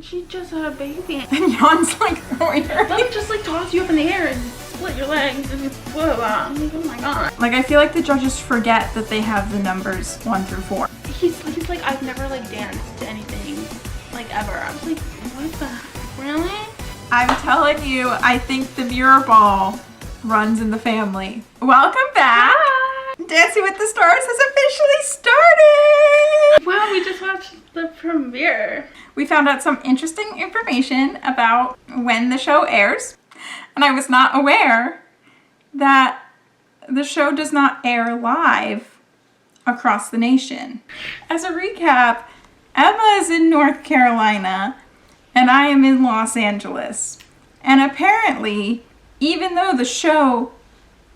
She just had a baby. And Jan's like throwing her. Let me just like toss you up in the air and split your legs and blah, blah. I'm like, oh my god. Like, I feel like the judges forget that they have the numbers 1 through 4. He's like, I've never like danced to anything like ever. I was like, what the, really? I'm telling you, I think the mirror ball runs in the family. Welcome back. Hi. Dancing with the Stars has officially started. Wow, we just watched the premiere. We found out some interesting information about when the show airs, and I was not aware that the show does not air live across the nation. As a recap, Emma is in North Carolina and I am in Los Angeles. And apparently, even though the show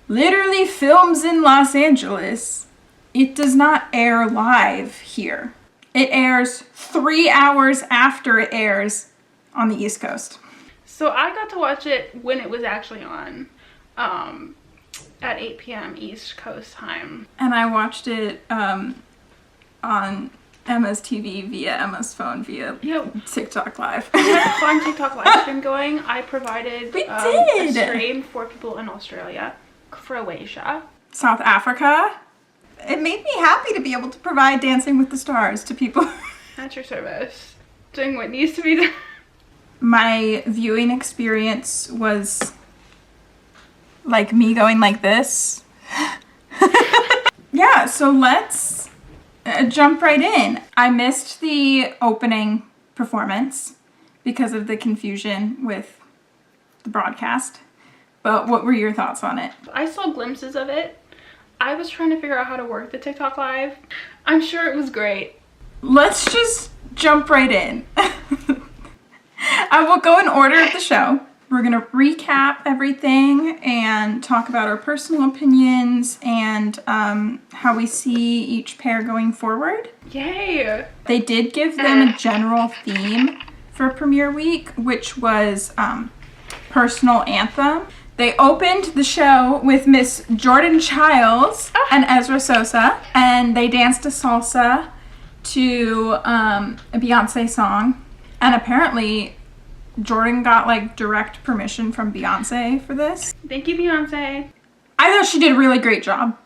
literally films in Los Angeles, it does not air live here. It airs 3 hours after it airs on the East Coast. So I got to watch it when it was actually on, at 8 p.m. East Coast time. And I watched it on Emma's TV via Emma's phone via TikTok Live. We had a fun TikTok live stream going. I provided a did. stream for people in Australia, Croatia, South Africa. It made me happy to be able to provide Dancing with the Stars to people. at your service, doing what needs to be done. My viewing experience was like me going like this. Yeah, so let's jump right in. I missed the opening performance because of the confusion with the broadcast. But what were your thoughts on it? I saw glimpses of it. I was trying to figure out how to work the TikTok live. I'm sure it was great. Let's just jump right in. I will go in order of the show. We're going to recap everything and talk about our personal opinions and how we see each pair going forward. Yay! They did give them a general theme for premiere week, which was personal anthem. They opened the show with Miss Jordan Childs and Ezra Sosa, and they danced a salsa to a Beyonce song. And apparently Jordan got like direct permission from Beyonce for this. Thank you, Beyonce. I thought she did a really great job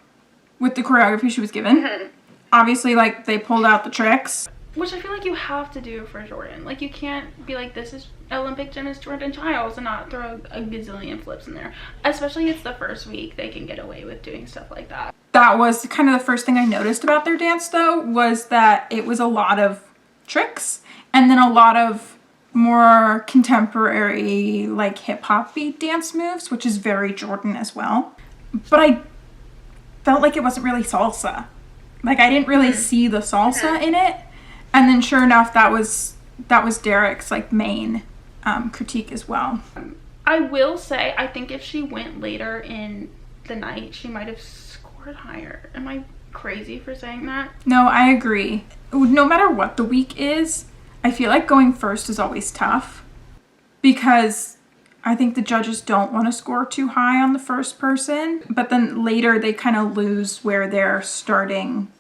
with the choreography she was given. Obviously, like, they pulled out the tricks. Which I feel like you have to do for Jordan. Like, you can't be like, this is Olympic gymnast Jordan Childs and not throw a gazillion flips in there. Especially it's the first week they can get away with doing stuff like that. That was kind of the first thing I noticed about their dance, though, was that it was a lot of tricks and then a lot of more contemporary, like, hip-hop-y dance moves, which is very Jordan as well. But I felt like it wasn't really salsa. Like, I didn't really see the salsa in it. And then sure enough, that was Derek's, like, main critique as well. I will say, I think if she went later in the night, she might have scored higher. Am I crazy for saying that? No, I agree. No matter what the week is, I feel like going first is always tough because I think the judges don't want to score too high on the first person, but then later they kind of lose where they're starting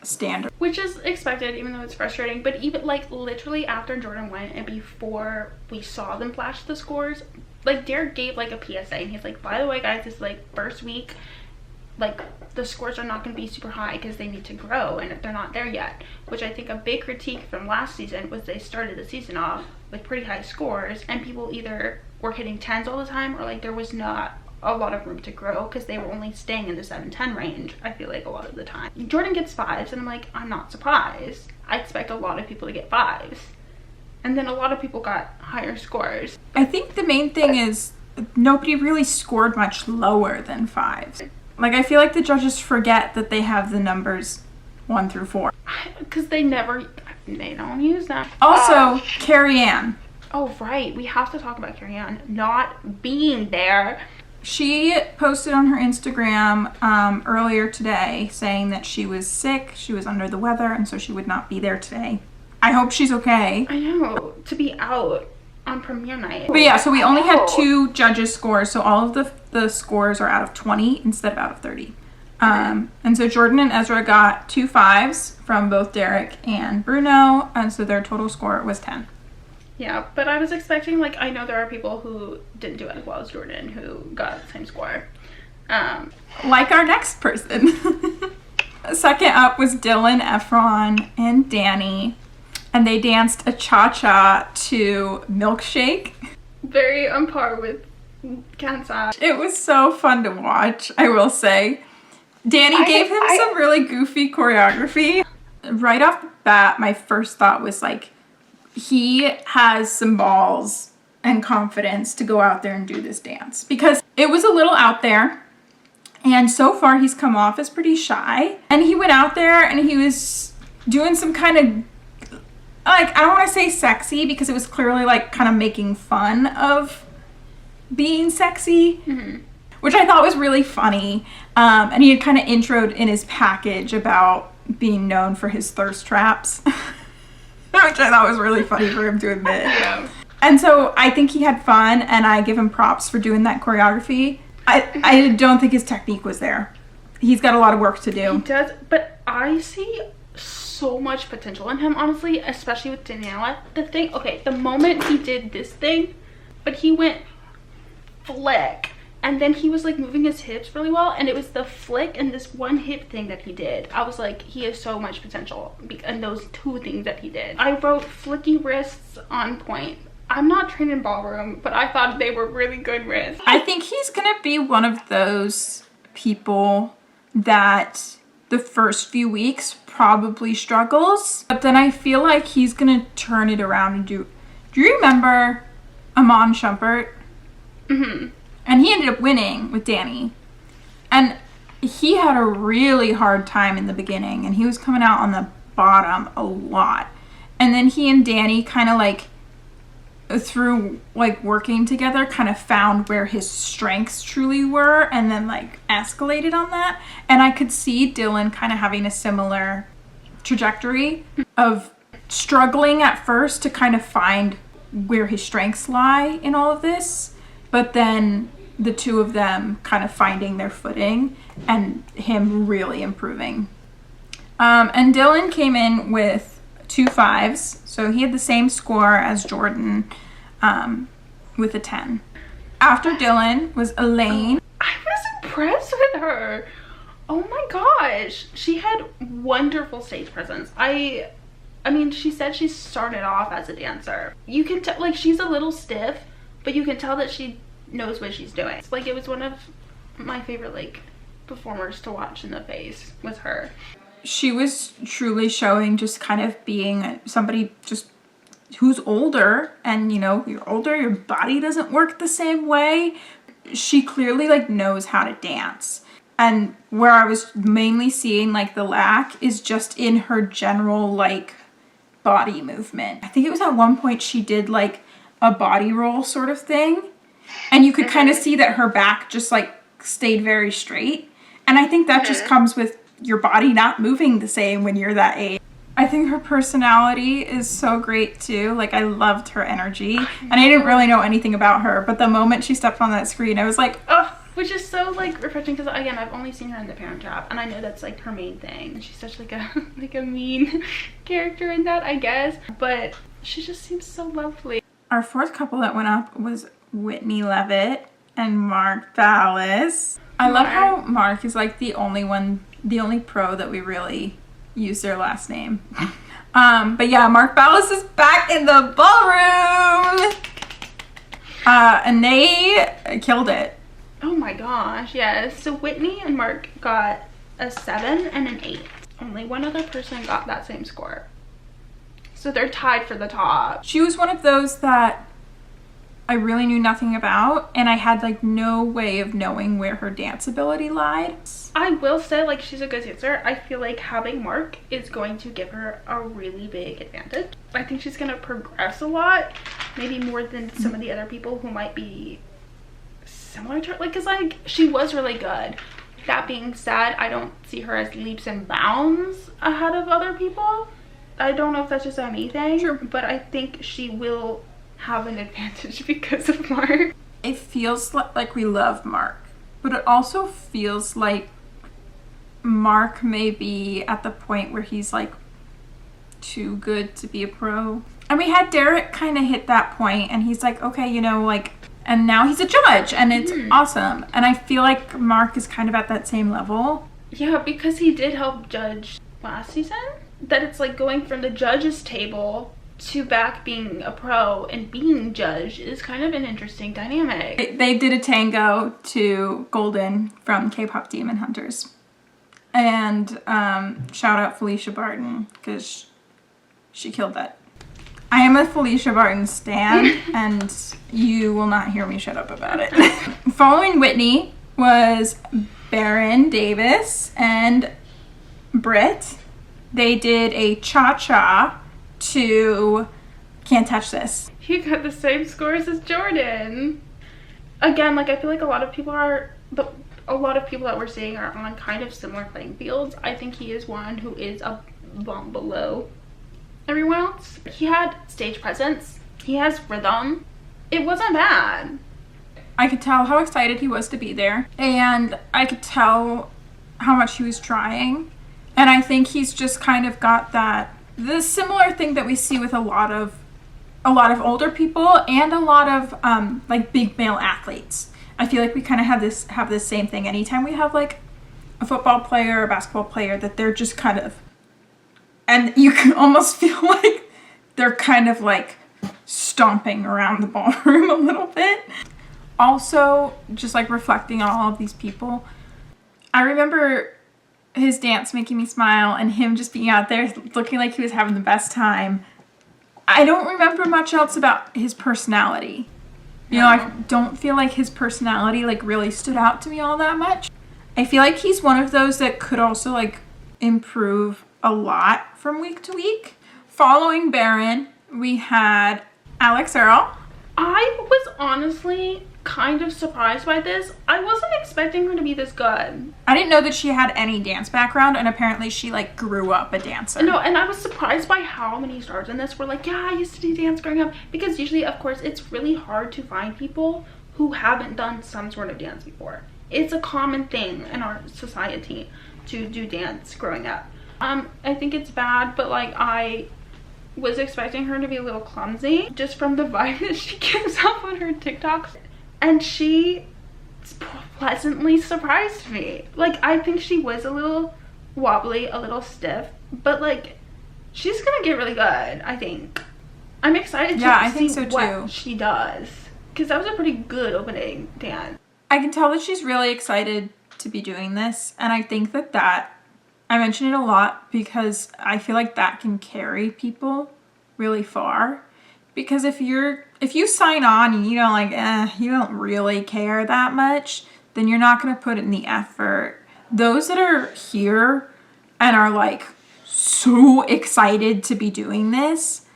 standard. Which is expected, even though it's frustrating. But even like literally after Jordan went and before we saw them flash the scores, like Derek gave like a PSA and he's like, by the way guys, this is like first week, like the scores are not going to be super high because they need to grow and they're not there yet. Which I think a big critique from last season was they started the season off with pretty high scores and people either were hitting 10s all the time or like there was not a lot of room to grow because they were only staying in the 7-10 range. I feel like a lot of the time Jordan gets 5s and I'm like, I'm not surprised. I expect a lot of people to get 5s, and then a lot of people got higher scores. I think the main thing is nobody really scored much lower than 5s. Like, I feel like the judges forget that they have the numbers 1 through 4 because they don't use them. Also, Carrie Ann. Oh right, we have to talk about Carrie Ann not being there. She posted on her Instagram earlier today saying that she was sick, she was under the weather, and so she would not be there today. I hope she's okay. I know, to be out on premiere night. But yeah, so we only had 2 judges' scores, so all of the scores are out of 20 instead of out of 30. And so Jordan and Ezra got 2 5s from both Derek and Bruno, and so their total score was 10. Yeah, but I was expecting, like, I know there are people who didn't do it as well as Jordan who got the same score. Like our next person. Second up was Dylan, Efron, and Danny. And they danced a cha-cha to Milkshake. Very on par with Kansas. It was so fun to watch, I will say. Danny gave him some really goofy choreography. Right off the bat, my first thought was like, he has some balls and confidence to go out there and do this dance. Because it was a little out there. And so far, he's come off as pretty shy. And he went out there and he was doing some kind of, like, I don't want to say sexy because it was clearly like kind of making fun of being sexy, which I thought was really funny. And he had kind of introed in his package about being known for his thirst traps, which I thought was really funny for him to admit. Yeah. And so I think he had fun, and I give him props for doing that choreography. I don't think his technique was there. He's got a lot of work to do. He does, but I see so much potential in him, honestly, especially with Daniela. The moment he did this thing, but he went flick, and then he was like moving his hips really well, and it was the flick and this one hip thing that he did. I was like, he has so much potential, and those two things that he did. I wrote flicky wrists on point. I'm not trained in ballroom, but I thought they were really good wrists. I think he's gonna be one of those people that the first few weeks probably struggles, but then I feel like he's gonna turn it around and do you remember Amon Shumpert? And he ended up winning with Danny. And he had a really hard time in the beginning, and he was coming out on the bottom a lot. And then he and Danny kind of like, through like working together, kind of found where his strengths truly were, and then like escalated on that. And I could see Dylan kind of having a similar trajectory of struggling at first to kind of find where his strengths lie in all of this, but then the two of them kind of finding their footing and him really improving. And Dylan came in with 2 5s, so he had the same score as Jordan, with a 10. After Dylan was Elaine. I was impressed with her. Oh my gosh, she had wonderful stage presence. I mean, she said she started off as a dancer. You can tell, like, she's a little stiff, but you can tell that she knows what she's doing. Like, it was one of my favorite like performers to watch in the face was her. She was truly showing just kind of being somebody just who's older, and you know, you're older, your body doesn't work the same way. She clearly like knows how to dance. And where I was mainly seeing like the lack is just in her general like body movement. I think it was at one point she did like a body roll sort of thing, and you could kind of see that her back just like stayed very straight. And I think that just comes with your body not moving the same when you're that age. I think her personality is so great too. Like, I loved her energy, and I didn't really know anything about her, but the moment she stepped on that screen, I was like, oh, which is so like refreshing, because again, I've only seen her in The Parent Trap, and I know that's like her main thing, and she's such like a like a mean character in that, I guess, but she just seems so lovely. Our fourth couple that went up was Whitney Levitt and Mark Ballas. I love how Mark is like the only pro that we really use their last name. But yeah, Mark Ballas is back in the ballroom, and they killed it. Oh my gosh, yes. So Whitney and Mark got a 7 and an 8. Only one other person got that same score, so they're tied for the top. She was one of those that I really knew nothing about, and I had like no way of knowing where her dance ability lied. I will say, like, she's a good dancer. I feel like having Mark is going to give her a really big advantage. I think she's going to progress a lot, maybe more than some of the other people who might be similar to her. Like, because like she was really good. That being said, I don't see her as leaps and bounds ahead of other people. I don't know if that's just a me thing, but I think she will have an advantage because of Mark. It feels like we love Mark, but it also feels like Mark may be at the point where he's like too good to be a pro. And we had Derek kind of hit that point, and he's like, okay, you know, like, and now he's a judge, and it's awesome. And I feel like Mark is kind of at that same level. Yeah, because he did help judge last season. That it's like going from the judge's table to back being a pro and being judged is kind of an interesting dynamic. They did a tango to Golden from K-Pop Demon Hunters. And shout out Felicia Barton, because she killed that. I am a Felicia Barton stan, and you will not hear me shut up about it. Following Whitney was Baron Davis and Britt. They did a cha-cha to Can't Touch This. He got the same scores as Jordan. Again, like, I feel like a lot of people that we're seeing are on kind of similar playing fields. I think he is one who is a bump below everyone else. He had stage presence. He has rhythm. It wasn't bad. I could tell how excited he was to be there, and I could tell how much he was trying. And I think he's just kind of got the similar thing that we see with a lot of older people and a lot of like big male athletes. I feel like we kind of have this same thing. Anytime we have like a football player or a basketball player, that they're just kind of, and you can almost feel like they're kind of like stomping around the ballroom a little bit. Also, just like reflecting on all of these people, I remember his dance making me smile and him just being out there looking like he was having the best time. I don't remember much else about his personality. You know, I don't feel like his personality like really stood out to me all that much. I feel like he's one of those that could also like improve a lot from week to week. Following Baron, we had Alex Earl. I was honestly kind of surprised by this. I wasn't expecting her to be this good. I didn't know that she had any dance background, and apparently she like grew up a dancer. No, and I was surprised by how many stars in this were like, yeah, I used to do dance growing up, because usually, of course, it's really hard to find people who haven't done some sort of dance before. It's a common thing in our society to do dance growing up. I think it's bad, but like I was expecting her to be a little clumsy just from the vibe that she gives off on her TikToks. And she pleasantly surprised me. Like, I think she was a little wobbly, a little stiff, but like, she's gonna get really good, I think. I'm excited to see what she does, because that was a pretty good opening dance. I can tell that she's really excited to be doing this, and I think that I mention it a lot because I feel like that can carry people really far. Because if you sign on and you don't like, you don't really care that much, then you're not going to put in the effort. Those that are here and are like so excited to be doing this,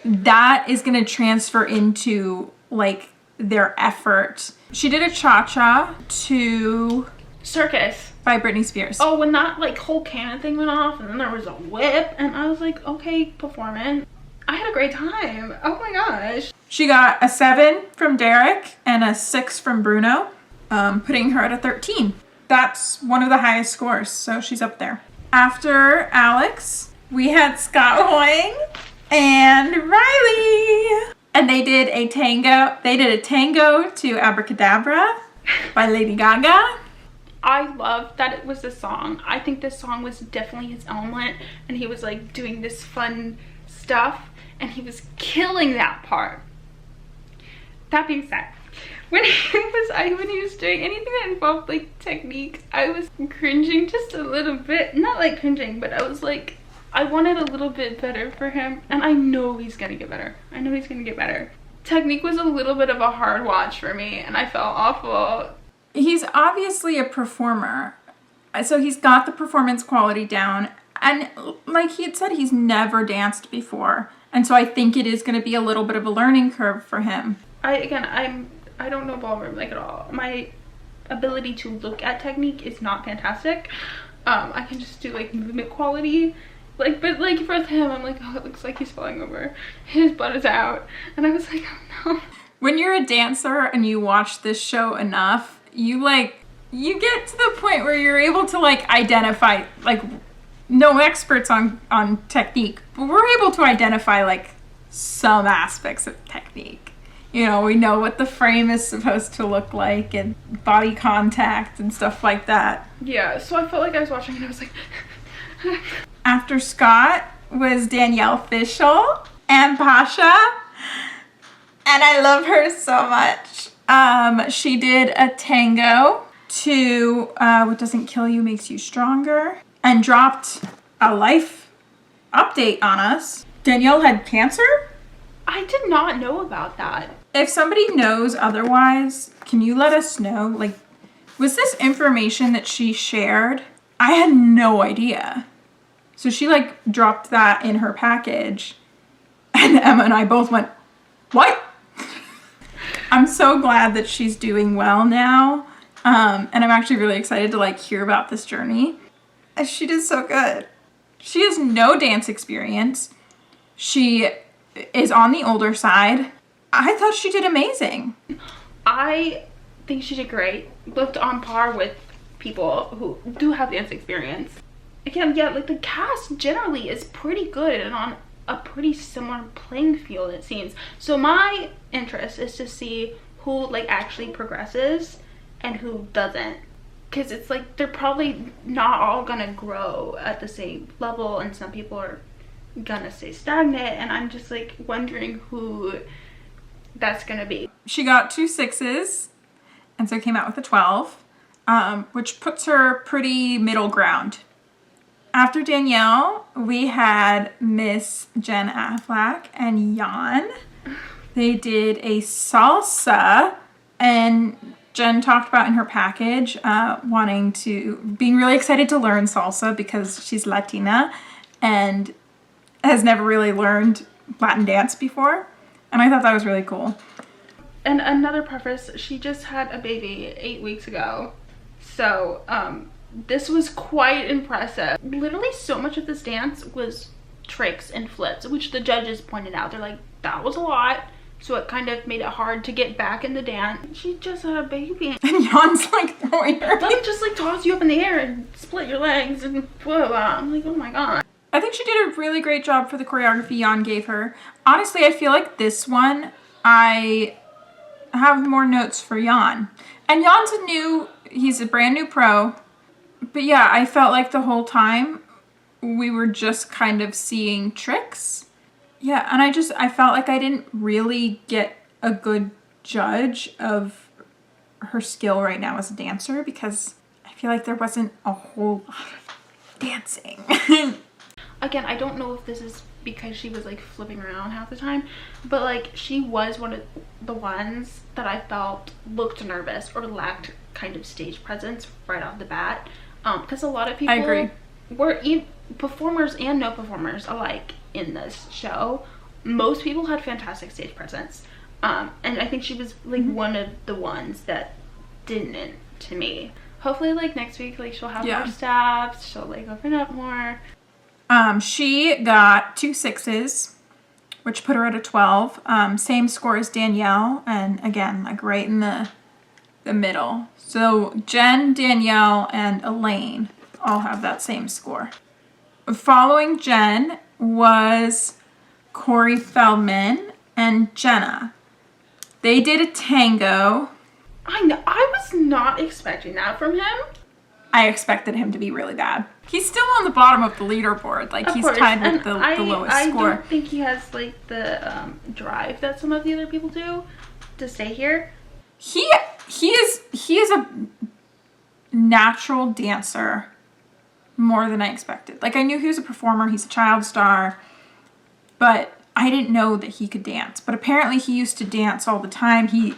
that is going to transfer into like their effort. She did a cha-cha to Circus by Britney Spears. Oh, when that like whole cannon thing went off and then there was a whip and I was like, okay, performance. I had a great time. Oh my gosh. She got a 7 from Derek and a 6 from Bruno, putting her at a 13. That's one of the highest scores, so she's up there. After Alex, we had Scott Hoying and Riley. And they did a tango. They did a tango to Abracadabra by Lady Gaga. I love that it was a song. I think this song was definitely his element, and he was like doing this fun stuff, and he was killing that part. That being said, when he was doing anything that involved like technique, I was cringing just a little bit. Not like cringing, but I was like, I wanted a little bit better for him, and I know he's gonna get better. I know he's gonna get better. Technique was a little bit of a hard watch for me, and I felt awful. He's obviously a performer, so he's got the performance quality down, and like he had said, he's never danced before, and so I think it is going to be a little bit of a learning curve for him. I don't know ballroom like at all. My ability to look at technique is not fantastic. I can just do like movement quality, like, but like for him, I'm like, oh, it looks like he's falling over. His butt is out, and I was like, oh no. When you're a dancer and you watch this show enough, you get to the point where you're able to like identify, like, no experts on technique, but we're able to identify like some aspects of technique. You know, we know what the frame is supposed to look like and body contact and stuff like that. Yeah, so I felt like I was watching and I was like... After Scott was Danielle Fishel and Pasha. And I love her so much. She did a tango to What Doesn't Kill You Makes You Stronger. And dropped a life update on us. Danielle had cancer? I did not know about that. If somebody knows otherwise, can you let us know? Like, was this information that she shared? I had no idea. So she like dropped that in her package. And Emma and I both went, what? I'm so glad that she's doing well now. And I'm actually really excited to like hear about this journey. She did so good. She has no dance experience. She is on the older side. I thought she did amazing. I think she did great. Looked on par with people who do have dance experience. Again, yeah, like the cast generally is pretty good and on a pretty similar playing field, it seems. So my interest is to see who like actually progresses and who doesn't. Because it's like they're probably not all gonna grow at the same level and some people are gonna stay stagnant, and I'm just like wondering who that's gonna be. She got 2 6s and so came out with a 12, which puts her pretty middle ground. After Danielle, we had Miss Jen Affleck and Jan. They did a salsa, and Jen talked about in her package being really excited to learn salsa because she's Latina and has never really learned Latin dance before. And I thought that was really cool. And another preface, she just had a baby 8 weeks ago. So this was quite impressive. Literally so much of this dance was tricks and flips, which the judges pointed out. They're like, that was a lot. So it kind of made it hard to get back in the dance. She just had a baby. And Jan's like throwing her. Let me just like toss you up in the air and split your legs and blah, blah. I'm like, oh my god. I think she did a really great job for the choreography Jan gave her. Honestly, I feel like this one, I have more notes for Jan. And Jan's he's a brand new pro. But yeah, I felt like the whole time we were just kind of seeing tricks. Yeah, and I felt like I didn't really get a good judge of her skill right now as a dancer because I feel like there wasn't a whole lot of dancing. Again, I don't know if this is because she was like flipping around half the time, but like she was one of the ones that I felt looked nervous or lacked kind of stage presence right off the bat. Because a lot of people I agree. Were performers and no performers alike in this show. Most people had fantastic stage presence. And I think she was like one of the ones that didn't to me. Hopefully like next week like she'll have more staff, she'll like open up more. She got 2 6s, which put her at a 12. Same score as Danielle, and again, like right in the middle. So Jen, Danielle, and Elaine all have that same score. Following Jen was Corey Feldman and Jenna. They did a tango. I know, I was not expecting that from him. I expected him to be really bad. He's still on the bottom of the leaderboard. Like, he's tied with the lowest score. I don't think he has, like, the drive that some of the other people do to stay here. He is a natural dancer more than I expected. Like, I knew he was a performer. He's a child star. But I didn't know that he could dance. But apparently he used to dance all the time. He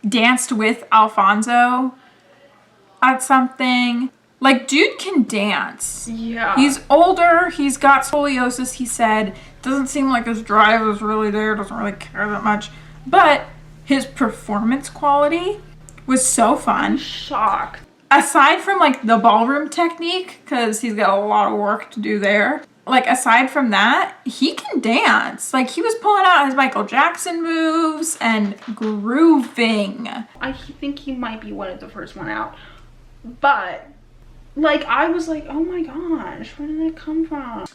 danced with Alfonso at something. Like, dude can dance. Yeah. He's older. He's got scoliosis, he said. Doesn't seem like his drive is really there. Doesn't really care that much. But his performance quality was so fun. I'm shocked. Aside from, like, the ballroom technique, because he's got a lot of work to do there. Like, aside from that, he can dance. Like, he was pulling out his Michael Jackson moves and grooving. I think he might be one of the first one out. But, like, I was like, oh my gosh, where did that come from?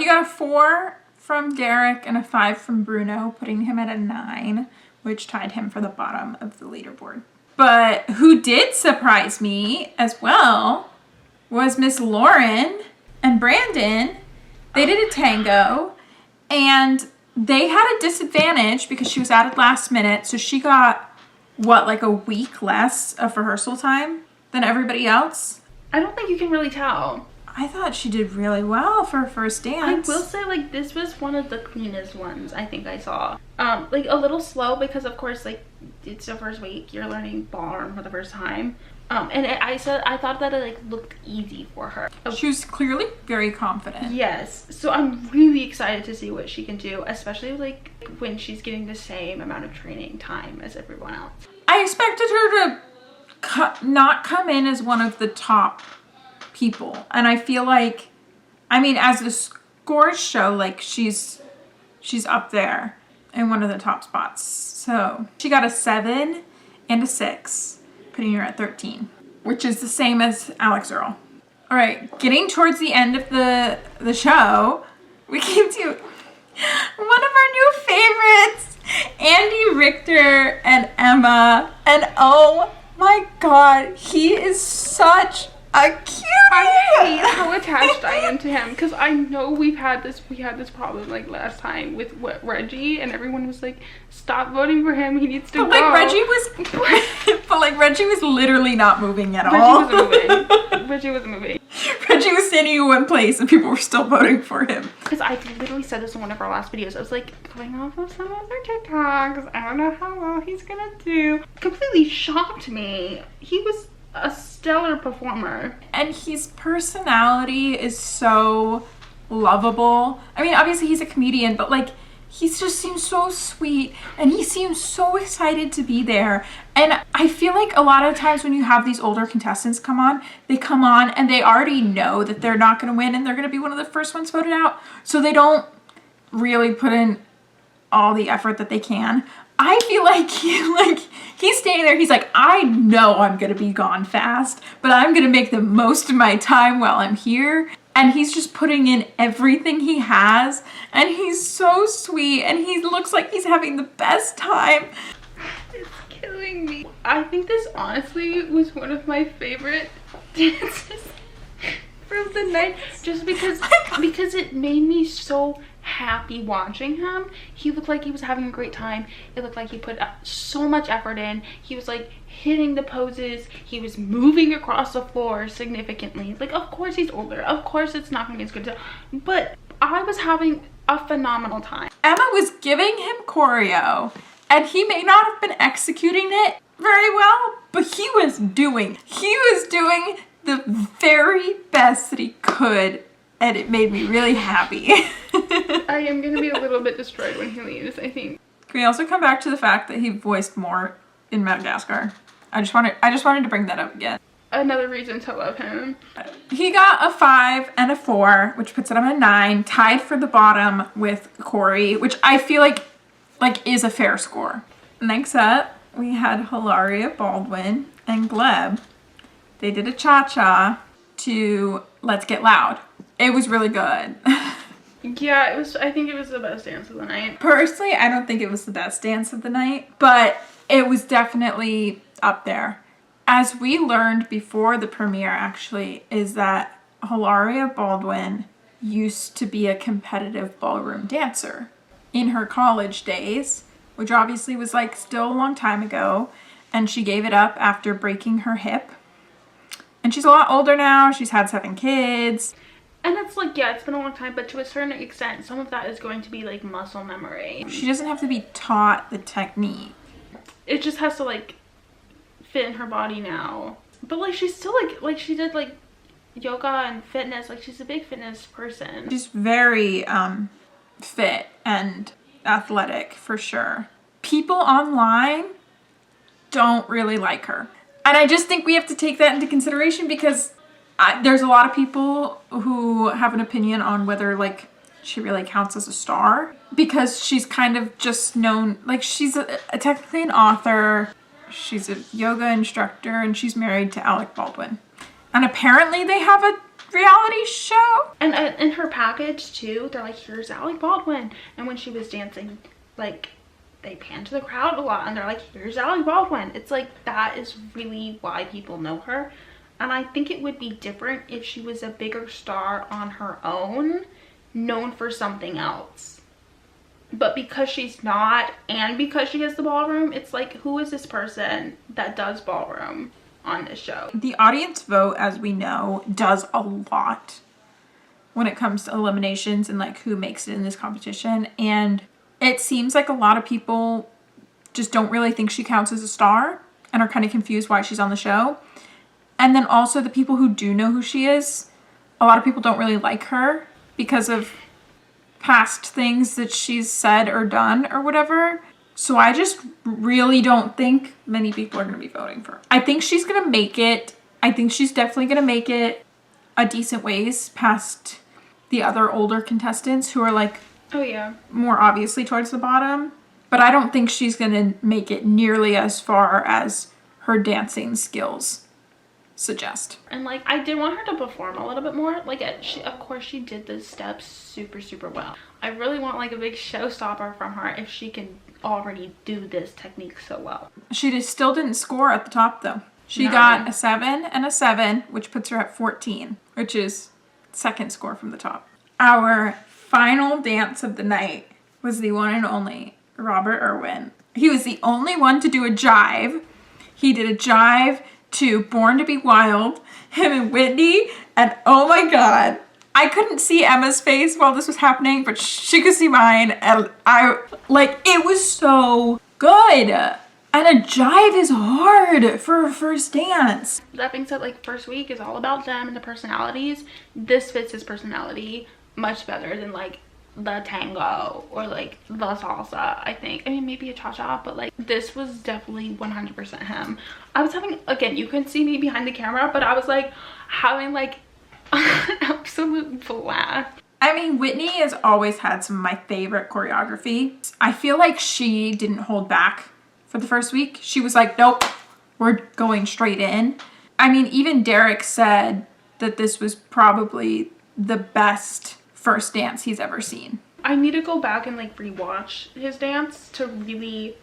He got a 4 from Derek and a 5 from Bruno, putting him at a 9, which tied him for the bottom of the leaderboard. But who did surprise me as well was Miss Lauren and Brandon. They did a tango, and they had a disadvantage because she was added last minute, so she got, what, like a week less of rehearsal time than everybody else? I don't think you can really tell. I thought she did really well for her first dance. I will say, like, this was one of the cleanest ones I think I saw. Like, a little slow because, of course, like, it's the first week. You're learning ballroom for the first time. And I thought that it, like, looked easy for her. She was clearly very confident. Yes. So I'm really excited to see what she can do, especially, like, when she's getting the same amount of training time as everyone else. I expected her to not come in as one of the top people, and I feel like, I mean, as the scores show, like, she's up there in one of the top spots. So she got a 7 and a 6, putting her at 13, which is the same as Alex Earl. All right, getting towards the end of the show, we came to one of our new favorites, Andy Richter and Emma, and oh my god, he is such a cutie. I hate how attached I am to him because I know we had this problem like last time with Reggie, and everyone was like, stop voting for him, he needs to go. Like Reggie was literally not moving at all. Reggie wasn't moving. Reggie was standing in one place and people were still voting for him. Because I literally said this in one of our last videos. I was like, going off of some of their TikToks, I don't know how well he's gonna do. Completely shocked me. He was a stellar performer. And his personality is so lovable. I mean, obviously he's a comedian, but like, he just seems so sweet and he seems so excited to be there. And I feel like a lot of times when you have these older contestants come on, they come on and they already know that they're not going to win and they're going to be one of the first ones voted out. So they don't really put in all the effort that they can. I feel like he's standing there, he's like, I know I'm going to be gone fast, but I'm going to make the most of my time while I'm here. And he's just putting in everything he has, and he's so sweet, and he looks like he's having the best time. It's killing me. I think this honestly was one of my favorite dances from the night, just because it made me so happy watching him. He looked like he was having a great time. It looked like he put so much effort in. He was like hitting the poses. He was moving across the floor significantly. Like, of course he's older. Of course it's not going to be as good. But I was having a phenomenal time. Emma was giving him choreo, and he may not have been executing it very well, but he was doing the very best that he could, and it made me really happy. I am going to be a little bit destroyed when he leaves, I think. Can we also come back to the fact that he voiced more in Madagascar? I just wanted to bring that up again. Another reason to love him. He got a 5 and a 4, which puts him at a 9, tied for the bottom with Corey, which I feel like is a fair score. Next up, we had Hilaria Baldwin and Gleb. They did a cha-cha to Let's Get Loud. It was really good. Yeah, it was. I think it was the best dance of the night. Personally, I don't think it was the best dance of the night, but it was definitely up there. As we learned before the premiere, actually, is that Hilaria Baldwin used to be a competitive ballroom dancer in her college days, which obviously was like still a long time ago, and she gave it up after breaking her hip. And she's a lot older now. She's had 7 kids. And it's like, yeah, it's been a long time, but to a certain extent, some of that is going to be like muscle memory. She doesn't have to be taught the technique. It just has to like fit in her body now. But like, she's still like she did like yoga and fitness. Like, she's a big fitness person. She's very fit and athletic for sure. People online don't really like her. And I just think we have to take that into consideration because there's a lot of people who have an opinion on whether like she really counts as a star because she's kind of just known, like she's technically an author, she's a yoga instructor, and she's married to Alec Baldwin. And apparently they have a reality show. And in her package too, they're like, here's Alec Baldwin. And when she was dancing, like, they pan to the crowd a lot and they're like, here's Alec Baldwin. It's like, that is really why people know her. And I think it would be different if she was a bigger star on her own, known for something else. But because she's not, and because she has the ballroom, it's like, who is this person that does ballroom on this show? The audience vote, as we know, does a lot when it comes to eliminations and like who makes it in this competition. And it seems like a lot of people just don't really think she counts as a star and are kind of confused why she's on the show. And then also the people who do know who she is, a lot of people don't really like her because of past things that she's said or done or whatever. So I just really don't think many people are going to be voting for her. I think she's going to make it. I think she's definitely going to make it a decent ways past the other older contestants who are like, oh yeah, more obviously towards the bottom. But I don't think she's going to make it nearly as far as her dancing skills suggest. And like, I did want her to perform a little bit more. Like, of course she did the steps super well. I really want like a big showstopper from her if she can already do this technique so well. She just still didn't score at the top though. She No. got a 7 and a 7, which puts her at 14, which is second score from the top. Our final dance of the night was the one and only Robert Irwin. He was the only one to do a jive. He did a jive to Born to Be Wild, him and Whitney, and oh my god, I couldn't see Emma's face while this was happening, but she could see mine, and it was so good. And a jive is hard for a first dance. That being said, like, first week is all about them and the personalities. This fits his personality much better than like the tango or like the salsa, I think. I mean, maybe a cha-cha, but like, this was definitely 100% him. I was having, again, you couldn't see me behind the camera, but I was like having like an absolute blast. I mean, Whitney has always had some of my favorite choreography. I feel like she didn't hold back for the first week. She was like, nope, we're going straight in. I mean, even Derek said that this was probably the best first dance he's ever seen. I need to go back and like rewatch his dance to really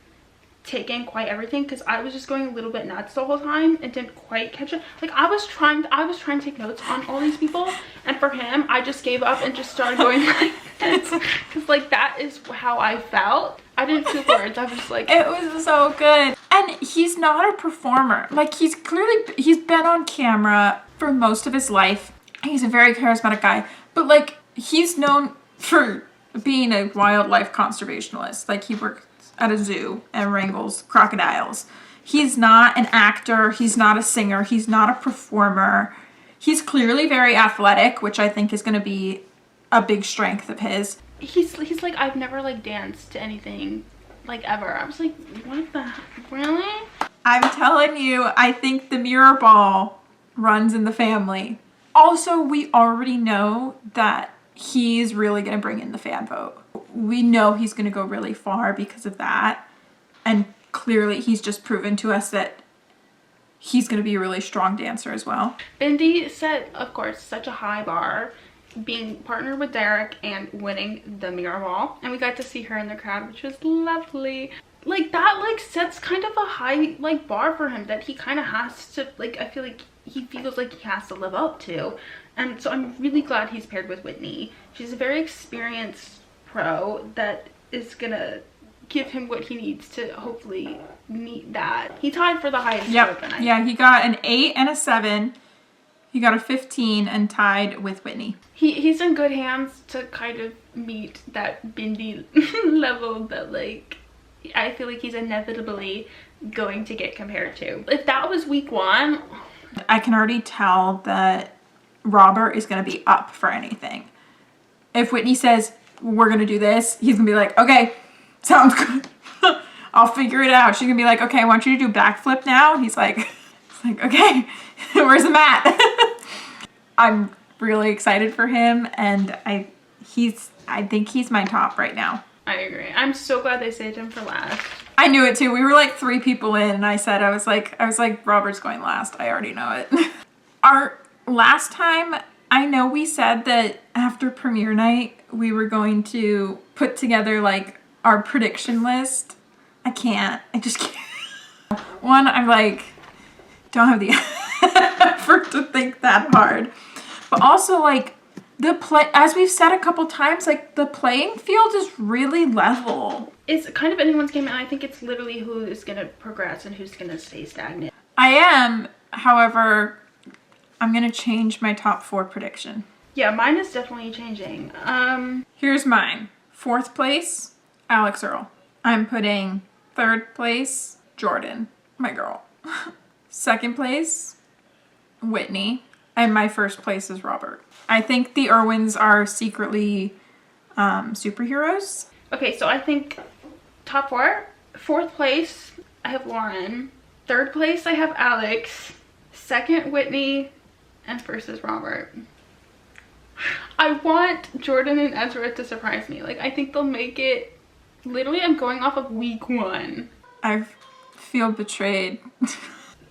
take in quite everything, because I was just going a little bit nuts the whole time and didn't quite catch it. Like, I was trying to take notes on all these people, and for him I just gave up and just started going like this, because like, that is how I felt. I didn't feel words. I was just like, it was so good. And he's not a performer. Like, he's been on camera for most of his life. He's a very charismatic guy, but like, he's known for being a wildlife conservationist. Like, he works at a zoo and wrangles crocodiles. He's not an actor. He's not a singer. He's not a performer. He's clearly very athletic, which I think is going to be a big strength of his. He's like, I've never like danced to anything like ever. I was like, what the, really? I'm telling you, I think the mirror ball runs in the family. Also, we already know that he's really going to bring in the fan vote. We know he's going to go really far because of that. And clearly he's just proven to us that he's going to be a really strong dancer as well. Bindi set, of course, such a high bar, being partnered with Derek and winning the mirror ball. And we got to see her in the crowd, which was lovely. Like, that like sets kind of a high like bar for him that he kind of has to, like, I feel like he feels like he has to live up to. And so I'm really glad he's paired with Whitney. She's a very experienced pro that is gonna give him what he needs to hopefully meet that. He tied for the highest score of the night. Yeah, he got an 8 and a 7. He got a 15 and tied with Whitney. He's in good hands to kind of meet that Bindi level that, like, I feel like he's inevitably going to get compared to. If that was week 1, I can already tell that Robert is going to be up for anything. If Whitney says, we're going to do this, he's going to be like, okay, sounds good. I'll figure it out. She's going to be like, okay, I want you to do backflip now. He's like, okay, where's the mat? I'm really excited for him, and I think he's my top right now. I agree. I'm so glad they saved him for last. I knew it too. We were like 3 people in, and I was like, Robert's going last. I already know it. Our last time I know we said that after premiere night, we were going to put together like our prediction list. I can't. I just can't. One, I'm like, don't have the effort to think that hard. But also like as we've said a couple times, like the playing field is really level. It's kind of anyone's game, and I think it's literally who is going to progress and who's going to stay stagnant. I am, however, I'm going to change my top 4 prediction. Yeah, mine is definitely changing. Here's mine. 4th place, Alex Earl. I'm putting 3rd place, Jordan, my girl. 2nd place, Whitney. And my 1st place is Robert. I think the Irwins are secretly superheroes. Okay, so I think top 4. 4th place, I have Lauren. 3rd place, I have Alex. 2nd, Whitney. And 1st is Robert. I want Jordan and Ezra to surprise me. Like, I think they'll make it. Literally, I'm going off of week 1. I feel betrayed.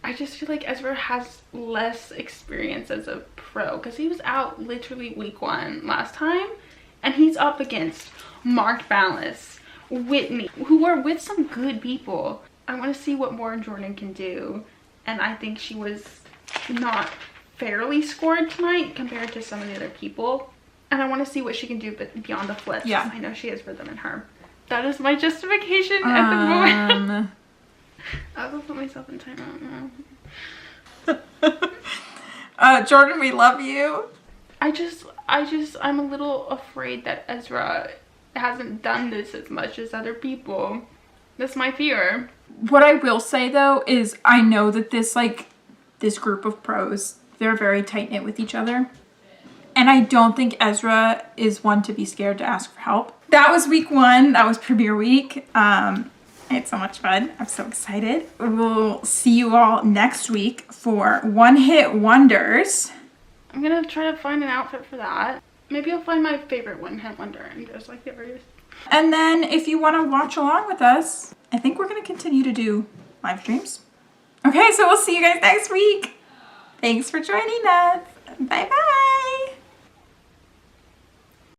I just feel like Ezra has less experience as a pro because he was out literally week 1 last time, and he's up against Mark Ballas, Whitney, who are with some good people. I want to see what more Jordan can do, and I think she was not fairly scored tonight compared to some of the other people, and I want to see what she can do beyond the flips. Yeah, I know she has rhythm in her. That is my justification at the moment. I will put myself in timeout now. Jordan, we love you. I'm a little afraid that Ezra hasn't done this as much as other people. That's my fear. What I will say though is I know that this group of pros, they're very tight knit with each other. And I don't think Ezra is one to be scared to ask for help. That was week 1. That was premiere week. I had so much fun. I'm so excited. We'll see you all next week for One Hit Wonders. I'm gonna try to find an outfit for that. Maybe I'll find my favorite One Hit Wonder and just like the others. And then if you want to watch along with us, I think we're going to continue to do live streams. Okay, so we'll see you guys next week. Thanks for joining us. Bye-bye.